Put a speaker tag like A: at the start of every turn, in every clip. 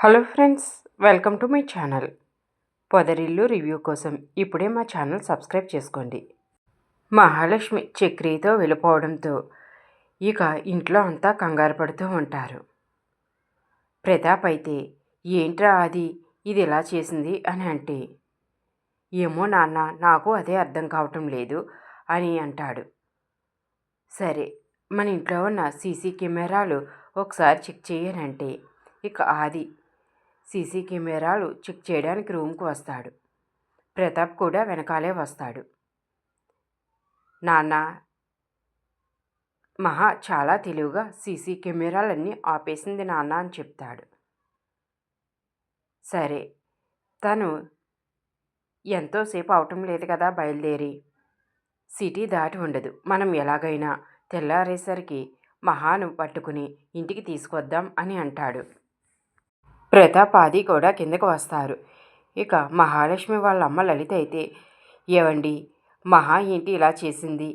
A: Hello friends, welcome to my channel. Podarillu review కోసం ఇప్పుడే మా ఛానల్ సబ్స్క్రైబ్ చేసుకోండి. మహాలక్ష్మి చక్రితో వెళ్ళిపోవడంతో ఇక ఇంట్లో అంతా కంగారు పడుతూ ఉంటారు. ప్రతాప్ అయితే ఏంట్రా అది ఇది ఇలా చేసింది అని అంటే, ఏమో నాన్న, నాకు అదే అర్థం కావటం లేదు అని అంటాడు. సరే, మన ఇంట్లో ఉన్న సీసీ కెమెరాలు ఒకసారి చెక్ చేయనంటే ఇక ఆది సీసీ కెమెరాలు చెక్ చేయడానికి రూమ్కి వస్తాడు. ప్రతాప్ కూడా వెనకాలే వస్తాడు. నాన్న, మహా చాలా తెలివిగా సీసీ కెమెరాలన్నీ ఆపేసింది నాన్న అని చెప్తాడు. సరే, తను ఎంతోసేపు అవటం లేదు కదా బయలుదేరి, సిటీ దాటి ఉండదు, మనం ఎలాగైనా తెల్లారేసరికి మహాను పట్టుకుని ఇంటికి తీసుకొద్దాం అని అంటాడు. ప్రతాప్ ఆది కూడా కిందకు వస్తారు. ఇక మహాలక్ష్మి వాళ్ళ అమ్మ లలిత అయితే, ఏవండి, మహా ఏంటి ఇలా చేసింది,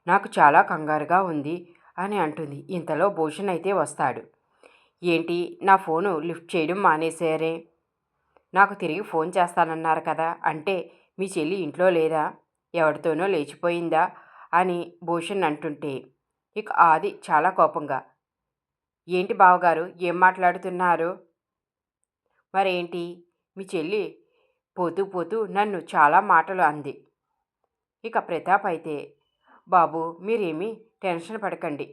A: నాకు చాలా కంగారుగా ఉంది అని అంటుంది. ఇంతలో భూషణ్ అయితే వస్తాడు. ఏంటి, నా ఫోను లిఫ్ట్ చేయడం మానేశారే, నాకు తిరిగి ఫోన్ చేస్తానన్నారు కదా, అంటే మీ చెల్లి ఇంట్లో లేదా, ఎవరితోనో లేచిపోయిందా అని భూషణ్ అంటుంటే ఇక ఆది చాలా కోపంగా, ఏంటి బావగారు ఏం మాట్లాడుతున్నారు, మరేంటి, మీ చెల్లి పోతూ పోతూ నన్ను చాలా మాటలు అంది. ఇక ప్రతాప్ అయితే, బాబు మీరేమీ టెన్షన్ పడకండి,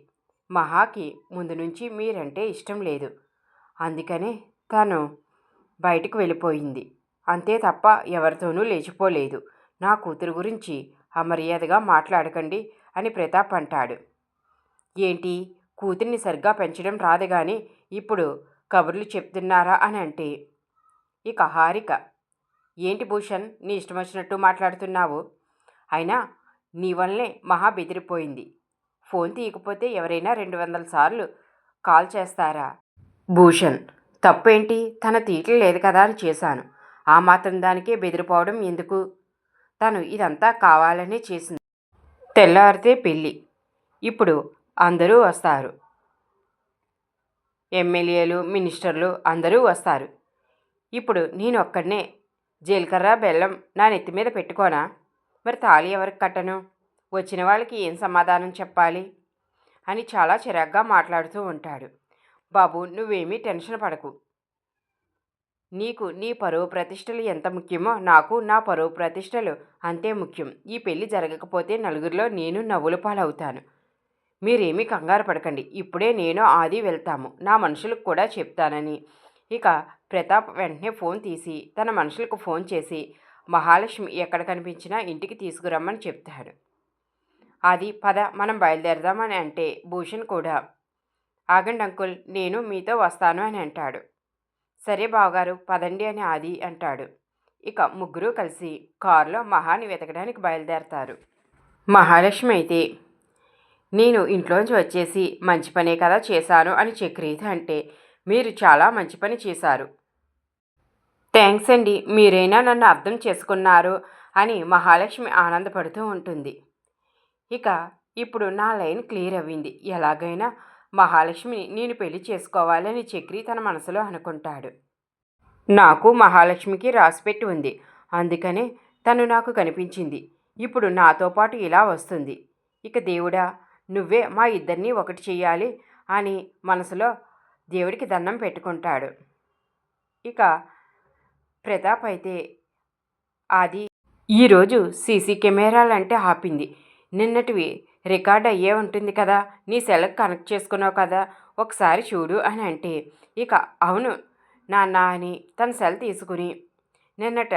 A: మహాకి ముందు నుంచి మీరంటే ఇష్టం లేదు, అందుకనే తను బయటకు వెళ్ళిపోయింది, అంతే తప్ప ఎవరితోనూ లేచిపోలేదు, నా కూతురు గురించి అమర్యాదగా మాట్లాడకండి అని ప్రతాప్ అంటాడు. ఏంటి, కూతుర్ని సరిగ్గా పెంచడం రాదు కానీ ఇప్పుడు కబుర్లు చెప్తున్నారా అని అంటే ఇక హారిక, ఏంటి భూషణ్, నీ ఇష్టం వచ్చినట్టు మాట్లాడుతున్నావు, అయినా నీ వల్లే మహా బెదిరిపోయింది, ఫోన్ తీయకపోతే ఎవరైనా 200 సార్లు కాల్ చేస్తారా. భూషణ్, తప్పేంటి, తన తీయటం లేదు కదా అని చేశాను, ఆ మాత్రం దానికే బెదిరిపోవడం ఎందుకు, తను ఇదంతా కావాలనే చేసింది, తెల్లారితే పెళ్ళి, ఇప్పుడు అందరూ వస్తారు, ఎమ్మెల్యేలు మినిస్టర్లు అందరూ వస్తారు, ఇప్పుడు నేను ఒక్కడనే జీలకర్ర బెల్లం నా నెత్తి మీద పెట్టుకోనా, మరి తాళి ఎవరికి కట్టను, వచ్చిన వాళ్ళకి ఏం సమాధానం చెప్పాలి అని చాలా చిరాగ్గా మాట్లాడుతూ ఉంటాడు. బాబు నువ్వేమీ టెన్షన్ పడకు, నీకు నీ పరువు ప్రతిష్టలు ఎంత ముఖ్యమో నాకు నా పరువు ప్రతిష్టలు అంతే ముఖ్యం, ఈ పెళ్లి జరగకపోతే నలుగురిలో నేను నవ్వుల పాలవుతాను, మీరేమీ కంగారు పడకండి, ఇప్పుడే నేను ఆది వెళ్తాము, నా మనుషులకు కూడా చెప్తానని ఇక ప్రతాప్ వెంటనే ఫోన్ తీసి తన మనుషులకు ఫోన్ చేసి మహాలక్ష్మి ఎక్కడ కనిపించినా ఇంటికి తీసుకురమ్మని చెప్తాడు. అది పద మనం బయలుదేరదామని అంటే భూషణ్ కూడా, ఆగండి అంకుల్, నేను మీతో వస్తాను అని అంటాడు. సరే బావగారు పదండి అని ఆది అంటాడు. ఇక ముగ్గురు కలిసి కారులో మహాని వెతకడానికి బయలుదేరతారు. మహాలక్ష్మి అయితే, నేను ఇంట్లోంచి వచ్చేసి మంచి పనే కదా చేశాను అని చక్రీత అంటే, మీరు చాలా మంచి పని చేశారు, థ్యాంక్స్ అండి, మీరైనా నన్ను అర్థం చేసుకున్నారు అని మహాలక్ష్మి ఆనందపడుతూ ఉంటుంది. ఇక ఇప్పుడు నా లైన్ క్లియర్ అవ్వింది, ఎలాగైనా మహాలక్ష్మిని నేను పెళ్లి చేసుకోవాలని చక్రి తన మనసులో అనుకుంటాడు. నాకు మహాలక్ష్మికి రాసిపెట్టి ఉంది, అందుకనే తను నాకు కనిపించింది, ఇప్పుడు నాతో పాటు ఇలా వస్తుంది, ఇక దేవుడా నువ్వే మా ఇద్దరినీ ఒకటి చెయ్యాలి అని మనసులో దేవుడికి దండం పెట్టుకుంటాడు. ఇక ప్రతాప్ అయితే, అది ఈరోజు సీసీ కెమెరాలంటే ఆపింది, నిన్నటివి రికార్డ్ అయ్యే ఉంటుంది కదా, నీ సెల్కి కనెక్ట్ చేసుకున్నావు కదా, ఒకసారి చూడు అని అంటే ఇక అవును నాన్న అని తన సెల్ తీసుకుని నిన్నట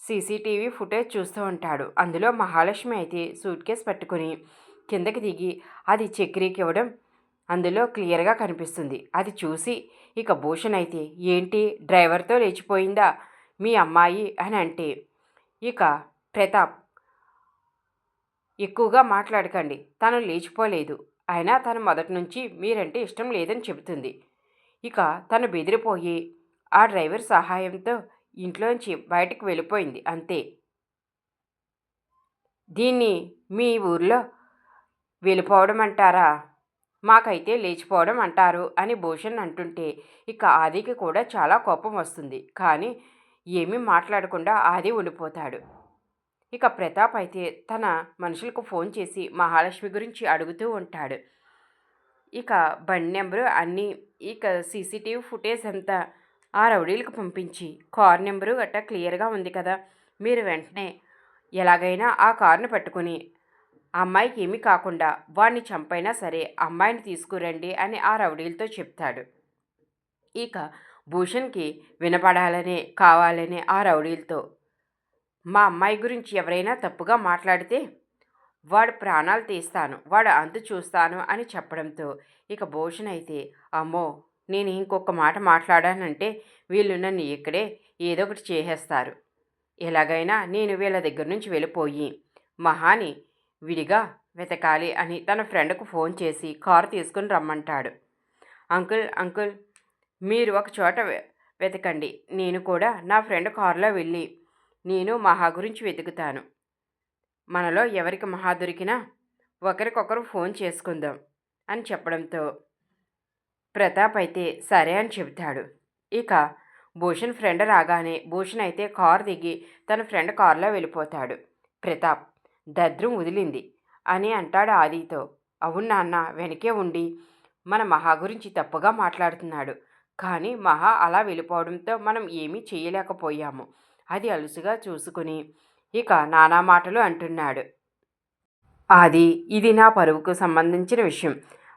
A: సీసీటీవీ ఫుటేజ్ చూస్తూ ఉంటాడు. అందులో మహాలక్ష్మి అయితే సూట్ కేస్ పట్టుకుని కిందకి దిగి అది చక్రికి ఇవ్వడం అందులో క్లియర్గా కనిపిస్తుంది. అది చూసి ఇక భూషణ్ అయితే, ఏంటి డ్రైవర్తో లేచిపోయిందా మీ అమ్మాయి అని అంటే ఇక ప్రతాప్, ఎక్కువగా మాట్లాడకండి, తను లేచిపోలేదు, అయినా తను మొదటి నుంచి మీరంటే ఇష్టం లేదని చెబుతుంది, ఇక తను బెదిరిపోయి ఆ డ్రైవర్ సహాయంతో ఇంట్లోంచి బయటకు వెళ్ళిపోయింది అంతే, దీన్ని మీ ఊర్లో వెళ్ళిపోవడం అంటారా, మాకైతే లేచిపోవడం అంటారు అని భూషణ్ అంటుంటే ఇక ఆదికి కూడా చాలా కోపం వస్తుంది. కానీ ఏమీ మాట్లాడకుండా ఆది ఉండిపోతాడు. ఇక ప్రతాప్ అయితే తన మనుషులకు ఫోన్ చేసి మహాలక్ష్మి గురించి అడుగుతూ ఉంటాడు. ఇక బండి నెంబరు అన్నీ ఇక సీసీటీవీ ఫుటేజ్ అంతా ఆ రౌడీలకు పంపించి కార్ నెంబరు గట్టా క్లియర్గా ఉంది కదా, మీరు వెంటనే ఎలాగైనా ఆ కారుని పట్టుకుని అమ్మాయికి ఏమీ కాకుండా వాడిని చంపైనా సరే అమ్మాయిని తీసుకురండి అని ఆ రౌడీలతో చెప్తాడు. ఇక భూషణ్కి వినపడాలనే కావాలనే ఆ రౌడీలతో మా అమ్మాయి గురించి ఎవరైనా తప్పుగా మాట్లాడితే వాడు ప్రాణాలు తీస్తాను, వాడు అంతు చూస్తాను అని చెప్పడంతో ఇక భూషణ్ అయితే అమ్మో, నేను ఇంకొక మాట మాట్లాడానంటే వీళ్ళు నన్ను ఇక్కడే ఏదో ఒకటి చేసేస్తారు. ఎలాగైనా నేను వీళ్ళ దగ్గర నుంచి వెళ్ళిపోయి మహాని విడిగా వెతకాలి అని తన ఫ్రెండ్కు ఫోన్ చేసి కారు తీసుకుని రమ్మంటాడు. అంకుల్ అంకుల్, మీరు ఒక చోట వెతకండి, నేను కూడా నా ఫ్రెండ్ కారులో వెళ్ళి నేను మహా గురించి వెతుకుతాను. మనలో ఎవరికి మహా దొరికినా ఒకరికొకరు ఫోన్ చేసుకుందాం అని చెప్పడంతో ప్రతాప్ అయితే సరే అని చెబుతాడు. ఇక భూషణ్ ఫ్రెండ్ రాగానే భూషణ్ అయితే కారు దిగి తన ఫ్రెండ్ కారులో వెళ్ళిపోతాడు. ప్రతాప్ దద్రం వదిలింది అని అంటాడు ఆదితో. అవును నాన్న, వెనకే ఉండి మన మహా గురించి తప్పుగా మాట్లాడుతున్నాడు, కానీ మహా అలా వెళ్ళిపోవడంతో మనం ఏమీ చేయలేకపోయాము. అది అలుసుగా చూసుకుని ఇక నానా మాటలు అంటున్నాడు. ఆది, ఇది నా పరువుకు సంబంధించిన విషయం.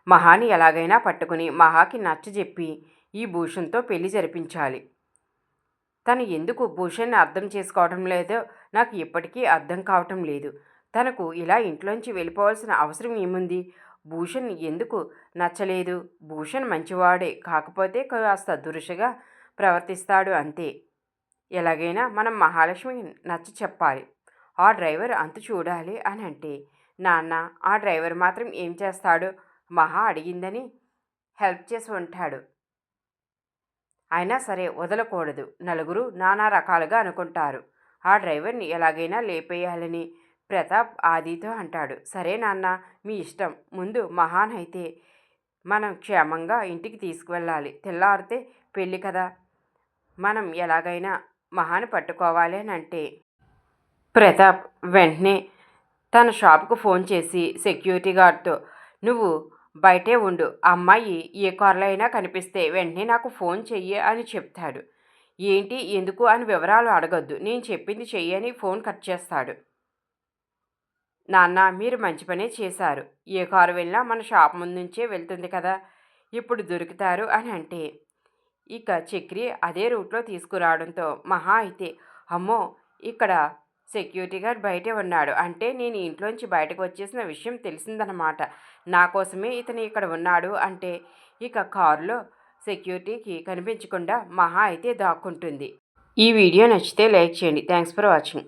A: మహాని ఎలాగైనా పట్టుకుని మహాకి నచ్చజెప్పి ఈ భూషణ్తో పెళ్లి జరిపించాలి. తను ఎందుకు భూషణ్ని అర్థం చేసుకోవడం లేదో నాకు ఇప్పటికీ అర్థం కావటం లేదు. తనకు ఇలా ఇంట్లోంచి వెళ్ళిపోవాల్సిన అవసరం ఏముంది? భూషణ్ ఎందుకు నచ్చలేదు? భూషణ్ మంచివాడే, కాకపోతే కాస్త దురుసుగా ప్రవర్తిస్తాడు అంతే. ఎలాగైనా మనం మహాలక్ష్మికి నచ్చ చెప్పాలి. ఆ డ్రైవర్ అంతు చూడాలి అని అంటే, నాన్న ఆ డ్రైవర్ మాత్రం ఏం చేస్తాడు? మహా అడిగిందని హెల్ప్ చేసి ఉంటాడు. అయినా సరే వదలకూడదు. నలుగురు నానా రకాలుగా అనుకుంటారు. ఆ డ్రైవర్ని ఎలాగైనా లేపేయాలని ప్రతాప్ ఆదితో అంటాడు. సరే నాన్న, మీ ఇష్టం. ముందు మహాన్ అయితే మనం క్షేమంగా ఇంటికి తీసుకువెళ్ళాలి. తెల్లారితే పెళ్ళి కదా, మనం ఎలాగైనా మహాని పట్టుకోవాలి అని అంటే ప్రతాప్ వెంటనే తన షాప్కు ఫోన్ చేసి సెక్యూరిటీ గార్డ్తో నువ్వు బయటే ఉండు, అమ్మాయి ఏ కారులో అయినా కనిపిస్తే వెంటనే నాకు ఫోన్ చెయ్యి అని చెప్తాడు. ఏంటి ఎందుకు అని వివరాలు అడగొద్దు, నేను చెప్పింది చెయ్యి అని ఫోన్ కట్ చేస్తాడు. నాన్న, మీరు మంచి పనే చేశారు. ఏ కారు వెళ్ళినా మన షాప్ ముందు నుంచే వెళ్తుంది కదా, ఇప్పుడు దొరుకుతారు అని అంటే ఇక చక్రి అదే రూట్లో తీసుకురావడంతో మహా అయితే అమ్మో, ఇక్కడ సెక్యూరిటీ గార్డ్ బయటే ఉన్నాడు అంటే నేను ఇంట్లోంచి బయటకు వచ్చేసిన విషయం తెలిసిందనమాట. నా కోసమే ఇతను ఇక్కడ ఉన్నాడు అంటే ఇక కారులో సెక్యూరిటీకి కనిపించకుండా మహా అయితే దాక్కుంటుంది. ఈ వీడియో నచ్చితే లైక్ చేయండి. Thanks for watching.